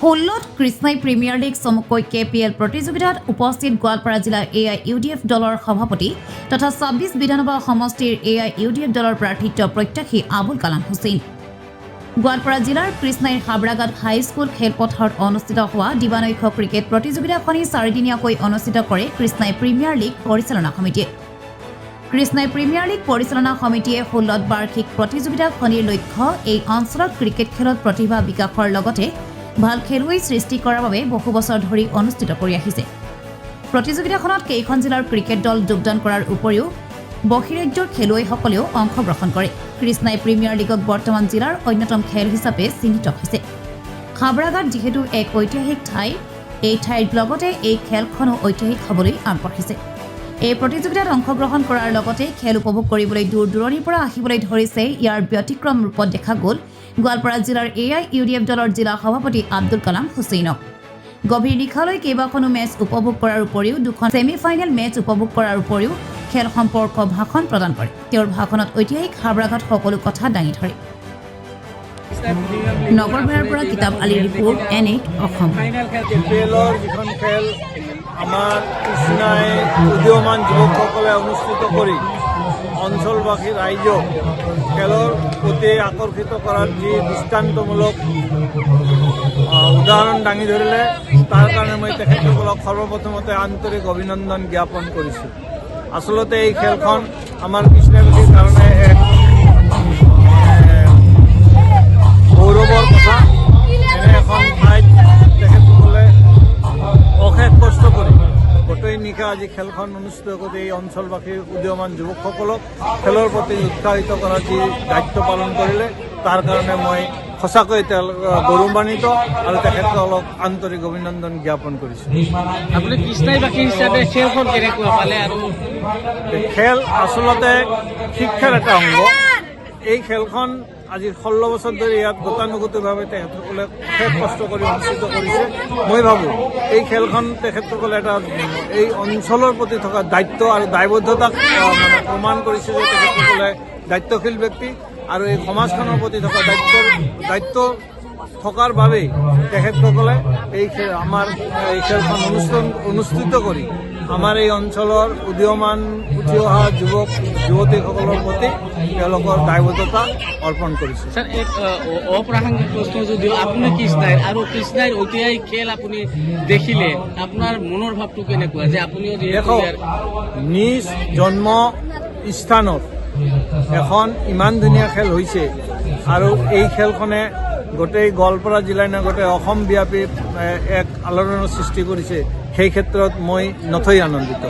ষোল্লত কৃষ্ণাই premier league চমুকৈ KPL প্ৰতিযোগিতাত উপস্থিত গোৱালপাৰা জিলাৰ AIUDF দলৰ সভাপতি তথা 26 বিধানসভা সমষ্টিৰ AIUDF দলৰ প্ৰাৰ্থিত্ব প্ৰত্যাশী আবুল কালাম হুছেইন। গোৱালপাৰা জিলাৰ কৃষ্ণাইৰ হাবৰাঘাট হাইস্কুল খেলপথাৰত অনুষ্ঠিত হোৱা দিবানৈশ ক্ৰিকেট প্ৰতিযোগিতাখনি 4 দিনীয়াকৈ অনুষ্ঠিত কৰে কৃষ্ণাই প্ৰিমিয়াৰ লীগ পৰিচালনা সমিতিয়ে। কৃষ্ণাই প্ৰিমিয়াৰ লীগ পৰিচালনা সমিতিয়ে 16ত বাৰ্ষিক প্ৰতিযোগিতাখনিৰ লক্ষ্য এই অঞ্চলত ক্ৰিকেট খেলত প্ৰতিভা বিকাশৰ লগতে ভাল খেলুৱৈ সৃষ্টি কৰাৰ বাবে বহু বছৰ ধৰি অনুষ্ঠিত কৰি আহিছে। প্ৰতিযোগিতাখনত কেইখন জিলাৰ ক্ৰিকেট দল যোগদান কৰাৰ উপৰিও বহিৰাজ্যৰ খেলুৱৈসকলেও অংশগ্ৰহণ কৰে। কৃষ্ণাই প্ৰিমিয়াৰ লীগক বৰ্তমান জিলাৰ অন্যতম খেল হিচাপে চিহ্নিত হৈছে। হাবৰাঘাট যিহেতু এক ঐতিহাসিক ঠাই, এই ঠাইৰ লগতে এই খেলখনো ঐতিহাসিক হ'বলৈ আগবাঢ়িছে। এই প্ৰতিযোগিতাত অংশগ্ৰহণ কৰাৰ লগতে খেল উপভোগ কৰিবলৈ দূৰ দূৰণিৰ পৰা আহিবলৈ ধৰিছে। ইয়াৰ ব্যতিক্ৰম ৰূপত দেখা গ'ল গোৱালপাৰা জিলাৰ AIUDF দলৰ জিলা সভাপতি আব্দুল কালাম হুছেইনক। গভীৰ নিশালৈ কেইবাখনো মেচ উপভোগ কৰাৰ উপৰিও দুখন ছেমি ফাইনেল মেচ উপভোগ কৰাৰ উপৰিও খেল সম্পৰ্ক ভাষণ প্ৰদান কৰে। তেওঁৰ ভাষণত ঐতিহাসিক হাবৰাঘাট সকলো কথা দাঙি ধৰে। নগৰভাৰৰ পৰা কিতাপ আলীৰ ৰিপৰ্ট, N8 অসম। KPLৰ যিখন খেল আমাৰ কৃষ্ণাই উদীয়মান যুৱকসকলে অনুষ্ঠিত কৰি অঞ্চলবাসী ৰাইজক খেলৰ প্ৰতি আকৰ্ষিত কৰাৰ যি দৃষ্টান্তমূলক উদাহৰণ দাঙি ধৰিলে, তাৰ কাৰণে মই তেখেতসকলক সৰ্বপ্ৰথমতে আন্তৰিক অভিনন্দন জ্ঞাপন কৰিছোঁ। আচলতে এই খেলখন আমাৰ কৃষ্ণাবাসীৰ কাৰণে এক গৌৰৱৰ কথা। এনে এখন ঠাইত তেখেতসকলে অশেষ কষ্ট কৰি গোটেই নিশা আজি খেলখন অনুষ্ঠিত কৰি এই অঞ্চলবাসীৰ উদীয়মান যুৱকসকলক খেলৰ প্ৰতি উৎসাহিত কৰাৰ যি দায়িত্ব পালন কৰিলে, তাৰ কাৰণে মই সঁচাকৈ গৌৰৱান্বিত আৰু তেখেতসকলক আন্তৰিক অভিনন্দন জ্ঞাপন কৰিছোঁ। আপুনি কৃষ্ণাইবাসী হিচাপে খেলখন কেনেকুৱা পালে? আৰু খেল আচলতে শিক্ষাৰ এটা অংগ। এই খেলখন আজি 16 বছৰ ধৰি ইয়াত গতানুগতিকভাৱে তেখেতসকলে অশেষ কষ্ট কৰি অনুষ্ঠিত কৰিছে। মই ভাবোঁ এই খেলখন তেখেতসকলে এটা এই অঞ্চলৰ প্ৰতি থকা দায়িত্ব আৰু দায়বদ্ধতাক প্ৰমাণ কৰিছে যে তেখেতসকলে দায়িত্বশীল ব্যক্তি আৰু এই সমাজখনৰ প্ৰতি থকা দায়িত্ব থকাৰ বাবেই তেখেতসকলে আমাৰ এই খেলখন অনুষ্ঠিত কৰি আমাৰ এই অঞ্চলৰ উদীয়মান উঠি অহা যুৱক যুৱতীসকলৰ প্ৰতি তেওঁলোকৰ দায়বদ্ধতা অৰ্পণ কৰিছে। স্যাৰ, এক অপ্ৰাসংগিক প্ৰশ্ন যদিও আপুনি কৃষ্ণাইৰ আৰু কৃষ্ণাইৰ ঐতিহাসিক খেল আপুনি দেখিলে আপোনাৰ মনৰ ভাৱটো কেনেকুৱা? যে আপুনিও দেখক, নিজ জন্ম স্থানত এখন ইমান ধুনীয়া খেল হৈছে আৰু এই খেলখনে গোটেই গোৱালপাৰা জিলাই নে গোটেই অসমব্যাপী এক আলোড়নৰ সৃষ্টি কৰিছে। সেই ক্ষেত্ৰত মই নথৈ আনন্দিত।